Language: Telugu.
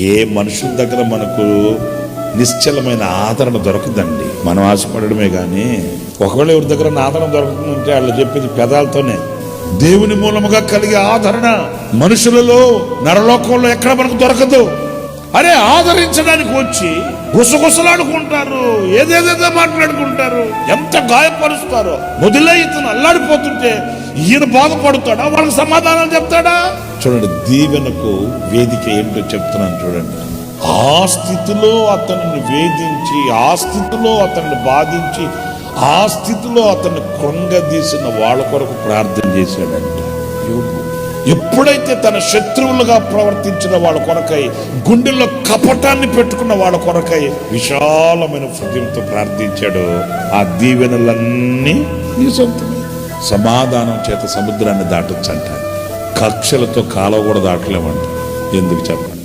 ఏ మనుషుల దగ్గర మనకు నిశ్చలమైన ఆదరణ దొరకదండి. మనం ఆశపడమే కానీ ఒకవేళ ఎవరి దగ్గర ఆదరణ దొరుకుతుందంటే వాళ్ళు చెప్పేది పెదాలతోనే. దేవుని మూలముగా కలిగే ఆదరణ మనుషులలో నరలోకంలో ఎక్కడ మనకు దొరకదు. అరే ఆదరించడానికి వచ్చి గుసగుసలాడుకుంటారు, ఏదేదేదో మాట్లాడుకుంటారు, ఎంత గాయపరుస్తారో. మొదలై ఇతను అల్లాడిపోతుంటే ఈయన బాధపడుతాడా, వాళ్ళకి సమాధానాలు చెప్తాడా? చూడండి, దీవెనకు వేదిక ఏంటో చెప్తున్నాను చూడండి. ఆ స్థితిలో అతన్ని వేధించి, ఆ స్థితిలో అతన్ని బాధించి, ఆ స్థితిలో అతన్ని కృంగదీసిన వాళ్ళ కొరకు ప్రార్థన చేశాడంట యోబు. ఎప్పుడైతే తన శత్రువులుగా ప్రవర్తించిన వాళ్ళ కొరకై, గుండెల్లో కపటాన్ని పెట్టుకున్న వాళ్ళ కొరకై విశాలమైన హృదయంతో ప్రార్థించాడో ఆ దీవెనలన్నీ నీ సొంతమే. సమాధానం చేత సముద్రాన్ని దాటొచ్చంట, కక్షలతో కాలువ కూడా దాటలేమంట. ఎందుకు చెప్పండి?